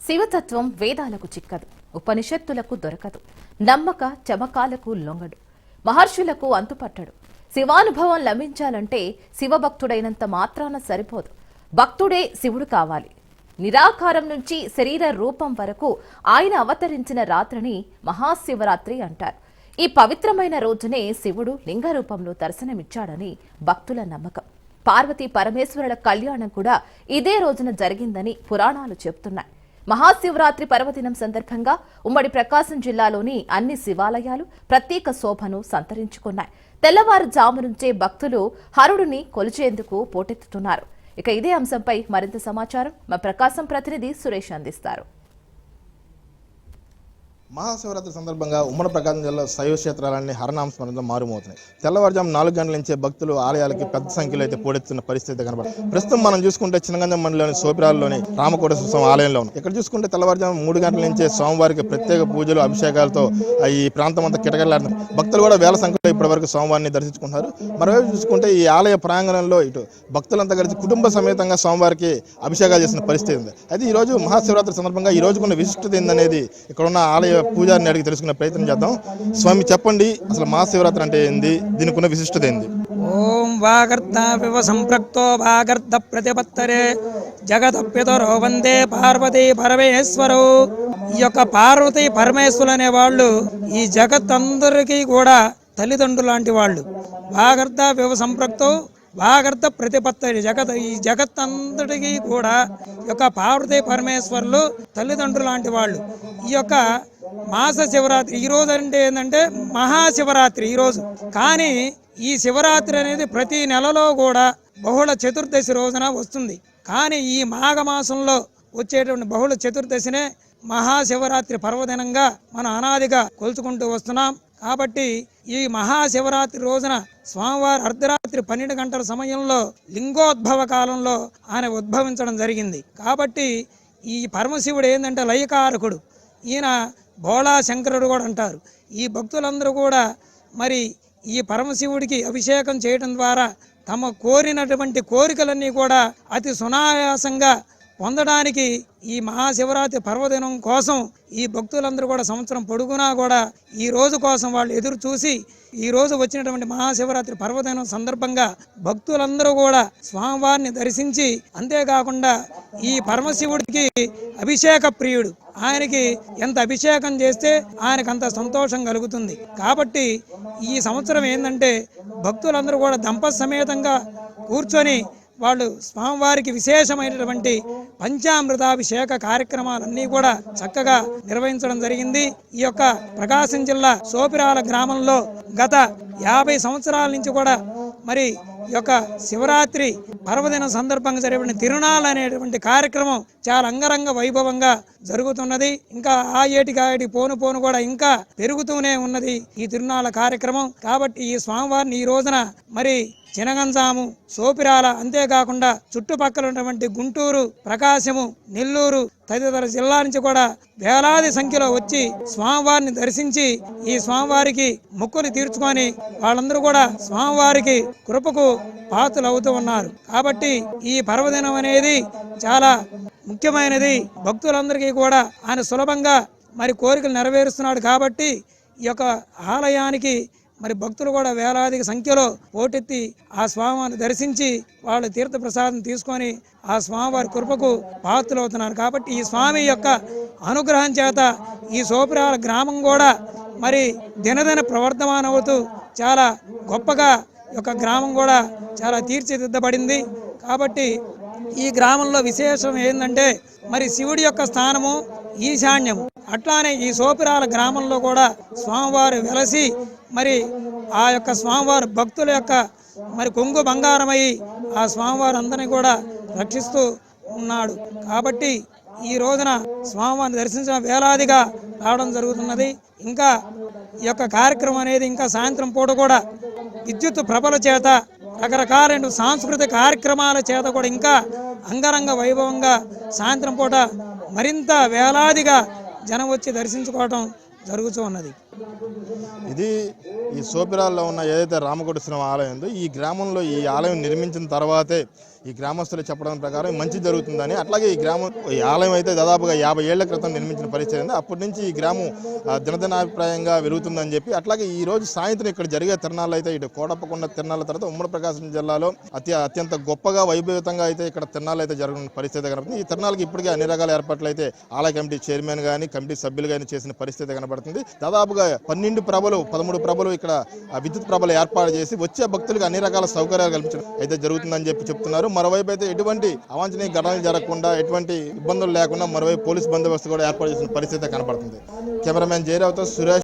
శివతత్వం వేదాలకు చిక్కదు, ఉపనిషత్తులకు దొరకదు, నమ్మక చమకాలకు లొంగడు, మహర్షులకు అంతుపట్టడు. శివానుభవం లభించాలంటే శివభక్తుడైనంత మాత్రాన సరిపోదు, భక్తుడే శివుడు కావాలి. నిరాకారం నుంచి శరీర రూపం వరకు ఆయన అవతరించిన రాత్రిని మహాశివరాత్రి అంటారు. ఈ పవిత్రమైన రోజునే శివుడు లింగ రూపంలో దర్శనమిచ్చాడని భక్తుల నమ్మకం. పార్వతీ పరమేశ్వరుల కళ్యాణం కూడా ఇదే రోజున జరిగిందని పురాణాలు చెబుతున్నాయి. మహాశివరాత్రి పర్వదినం సందర్భంగా ఉమ్మడి ప్రకాశం జిల్లాలోని అన్ని శివాలయాలు ప్రత్యేక శోభను సంతరించుకున్నాయి. తెల్లవారుజాము నుంచే భక్తులు హరుడిని కొలిచేందుకు పోటెత్తుతున్నారు. ఇక ఇదే అంశంపై మరింత సమాచారం మా ప్రకాశం ప్రతినిధి సురేష్ అందిస్తారు. మహాశివరాత్రి సందర్భంగా ఉమ్మడి ప్రకాశం జిల్లా శైవ క్షేత్రాలన్నీ హరనామస్మరణతో మారుమవుతున్నాయి. తెల్లవారుజాము 4 గంటల నుంచే భక్తులు ఆలయాలకి పెద్ద సంఖ్యలో అయితే పోటెత్తున్న పరిస్థితి కనబడుతుంది. ప్రస్తుతం మనం చూసుకుంటే చిన్నగంజం మండలంలోని సోపిరాలలోని రామకోటేశ్వర స్వామి ఆలయంలో ఉంది. ఇక్కడ చూసుకుంటే తెల్లవారుజాము 3 గంటల నుంచే స్వామివారికి ప్రత్యేక పూజలు అభిషేకాలతో ఈ ప్రాంతం అంతా కిటకిటలాడుతుంది. భక్తులు కూడా వేల సంఖ్యలో ఇప్పటి వరకు స్వామివారిని దర్శించుకుంటున్నారు. మరోవైపు చూసుకుంటే ఈ ఆలయ ప్రాంగణంలో ఇటు భక్తులంతా కలిసి కుటుంబ సమేతంగా స్వామివారికి అభిషేకాలు చేసిన పరిస్థితి ఉంది. అయితే ఈ రోజు మహాశివరాత్రి సందర్భంగా ఈ రోజుకున్న విశిష్టత ఏందనేది ఇక్కడ ఉన్న ఆలయ పూజారిని అడిగి తెలుసుకునే ప్రయత్నం చేద్దాం. స్వామి, చెప్పండి, అసలు మహాశివరాత్రి అంటే ఏంది, దీనికి ఉన్న విశిష్టత ఏంది? ఓం వాగర్త వివ సంప్రక్తో వాగర్త ప్రతిపత్తరే జగదప్యతరో వందే పార్వతీ పరమేశ్వరు. ఈ యొక్క పార్వతీ పరమేశ్వరులు అనే వాళ్ళు ఈ జగత్ అందరికీ కూడా తల్లిదండ్రులు లాంటి వాళ్ళు. వాగర్త వివ సంప్రక్తో వాగర్త ప్రతిపత్తరి ఈ జగత్ అంతటికీ కూడా యొక్క పార్వతీ పరమేశ్వరులు తల్లిదండ్రులు లాంటి వాళ్ళు. ఈ యొక్క మాస శివరాత్రి ఈ రోజు అంటే ఏంటంటే మహాశివరాత్రి ఈరోజు. కానీ ఈ శివరాత్రి అనేది ప్రతి నెలలో కూడా బహుళ చతుర్దశి రోజున వస్తుంది. కానీ ఈ మాఘమాసంలో వచ్చేటువంటి బహుళ చతుర్దశినే మహాశివరాత్రి పర్వదినంగా మనం అనాదిగా కొలుచుకుంటూ వస్తున్నాం. కాబట్టి ఈ మహాశివరాత్రి రోజున స్వామివారి అర్ధరాత్రి 12 గంటల సమయంలో లింగోద్భవ కాలంలో ఆయన ఉద్భవించడం జరిగింది. కాబట్టి ఈ పరమశివుడు ఏంటంటే లయకారకుడు. ఈయన భోళా శంకరుడు కూడా అంటారు. ఈ భక్తులందరూ కూడా మరి ఈ పరమశివుడికి అభిషేకం చేయడం ద్వారా తమ కోరినటువంటి కోరికలన్నీ కూడా అతి సునాయాసంగా పొందడానికి ఈ మహాశివరాత్రి పర్వదినం కోసం ఈ భక్తులందరూ కూడా సంవత్సరం పొడుగునా కూడా ఈ రోజు కోసం వాళ్ళు ఎదురు చూసి ఈ రోజు వచ్చినటువంటి మహాశివరాత్రి పర్వదినం సందర్భంగా భక్తులందరూ కూడా స్వామివారిని దర్శించి, అంతేకాకుండా ఈ పరమశివుడికి అభిషేక ప్రియుడు. ఆయనకి ఎంత అభిషేకం చేస్తే ఆయనకు అంత సంతోషం కలుగుతుంది. కాబట్టి ఈ సంవత్సరం ఏంటంటే భక్తులందరూ కూడా దంపతి సమేతంగా కూర్చొని వాళ్ళు స్వామివారికి విశేషమైనటువంటి పంచామృతాభిషేక కార్యక్రమాలన్నీ కూడా చక్కగా నిర్వహించడం జరిగింది. ఈ యొక్క ప్రకాశం జిల్లా సోపిరాల గ్రామంలో గత 50 సంవత్సరాల నుంచి కూడా మరి ఈ యొక్క శివరాత్రి పర్వదినం సందర్భంగా జరిగిన తిరునాళ్ళు అనేటువంటి కార్యక్రమం చాలా అంగరంగ వైభవంగా జరుగుతున్నది. ఇంకా ఆ ఏటి పోను కూడా ఇంకా పెరుగుతూనే ఉన్నది ఈ తిరునాళ్ళ కార్యక్రమం. కాబట్టి ఈ స్వామివారిని ఈ రోజున మరి చినగంజాము, సోపిరాల, అంతేకాకుండా చుట్టుపక్కల ఉన్నటువంటి గుంటూరు, ప్రకాశము, నెల్లూరు తదితర జిల్లా నుంచి కూడా వేలాది సంఖ్యలో వచ్చి స్వామివారిని దర్శించి ఈ స్వామివారికి మొక్కులు తీర్చుకొని వాళ్ళందరూ కూడా స్వామివారికి కృపకు పాత్రలు అవుతూ ఉన్నారు. కాబట్టి ఈ పర్వదినం అనేది చాలా ముఖ్యమైనది. భక్తులందరికీ కూడా ఆయన సులభంగా మరి కోరికలు నెరవేరుస్తున్నాడు. కాబట్టి ఈ యొక్క ఆలయానికి మరి భక్తులు కూడా వేలాది సంఖ్యలో పోటెత్తి ఆ స్వామివారిని దర్శించి వాళ్ళ తీర్థ ప్రసాదం తీసుకొని ఆ స్వామివారి కృపకు పాత్రలవుతున్నారు. కాబట్టి ఈ స్వామి యొక్క అనుగ్రహం చేత ఈ సోపిరాల గ్రామం కూడా మరి దినదిన ప్రవర్ధమానవుతూ చాలా గొప్పగా యొక్క గ్రామం కూడా చాలా తీర్చిదిద్దబడింది. కాబట్టి ఈ గ్రామంలో విశేషం ఏంటంటే మరి శివుడి యొక్క స్థానము ఈశాన్యము. అట్లానే ఈ సోపిరాల గ్రామంలో కూడా స్వామివారు వెలసి మరి ఆ యొక్క స్వామివారు భక్తుల యొక్క మరి కొంగు బంగారమై ఆ స్వామివారు అందరినీ కూడా రక్షిస్తూ ఉన్నాడు. కాబట్టి ఈ రోజున స్వామివారిని దర్శించిన వేలాదిగా రావడం జరుగుతున్నది. ఇంకా ఈ యొక్క కార్యక్రమం అనేది ఇంకా సాయంత్రం పూట కూడా విద్యుత్ ప్రభల చేత రకరకాలైన సాంస్కృతిక కార్యక్రమాల చేత కూడా ఇంకా అంగరంగ వైభవంగా సాయంత్రం పూట మరింత వేలాదిగా జనం వచ్చి దర్శించుకోవడం జరుగుతూ ఉన్నది. ఇది ఈ సోపిరాల్లో ఉన్న ఏదైతే రామకోటేశ్వరం ఆలయం ఉందో ఈ గ్రామంలో ఈ ఆలయం నిర్మించిన తర్వాతే ఈ గ్రామస్తులు చెప్పడం ప్రకారం మంచి జరుగుతుందని, అట్లాగే ఈ ఆలయం అయితే దాదాపుగా 50 ఏళ్ల క్రితం నిర్మించిన పరిస్థితి ఉంది. అప్పటి నుంచి ఈ గ్రామం దినదినాభిప్రాయంగా పెరుగుతుందని చెప్పి, అట్లాగే ఈ రోజు సాయంత్రం ఇక్కడ జరిగే తిరణాలు అయితే ఇటు కోటప్పకొండ తిరణాల తర్వాత ఉమ్మడి ప్రకాశం జిల్లాలో అత్యంత గొప్పగా వైభవితంగా అయితే ఇక్కడ తిరణాలు అయితే జరుగుతున్న పరిస్థితి కనబడుతుంది. ఈ తిరణాలకి ఇప్పటికే అన్ని రకాల ఏర్పాట్లు అయితే ఆలయ కమిటీ చైర్మన్ కానీ కమిటీ సభ్యులు కానీ చేసిన పరిస్థితి కనబడుతుంది. దాదాపుగా 13 ప్రభలు ఇక్కడ విద్యుత్ ప్రభలు ఏర్పాటు చేసి వచ్చే భక్తులకు అన్ని రకాల సౌకర్యాలు కల్పించడం అయితే జరుగుతుందని చెప్తున్నారు. మరోవైపు అయితే ఎటువంటి అవాంఛనీయ ఘటనలు జరగకుండా, ఎటువంటి ఇబ్బందులు లేకుండా మరోవైపు పోలీస్ బందోబస్తు కూడా ఏర్పాటు చేసిన పరిస్థితి కనబడుతుంది. కెమెరామెన్ జయరావుతో సురేష్.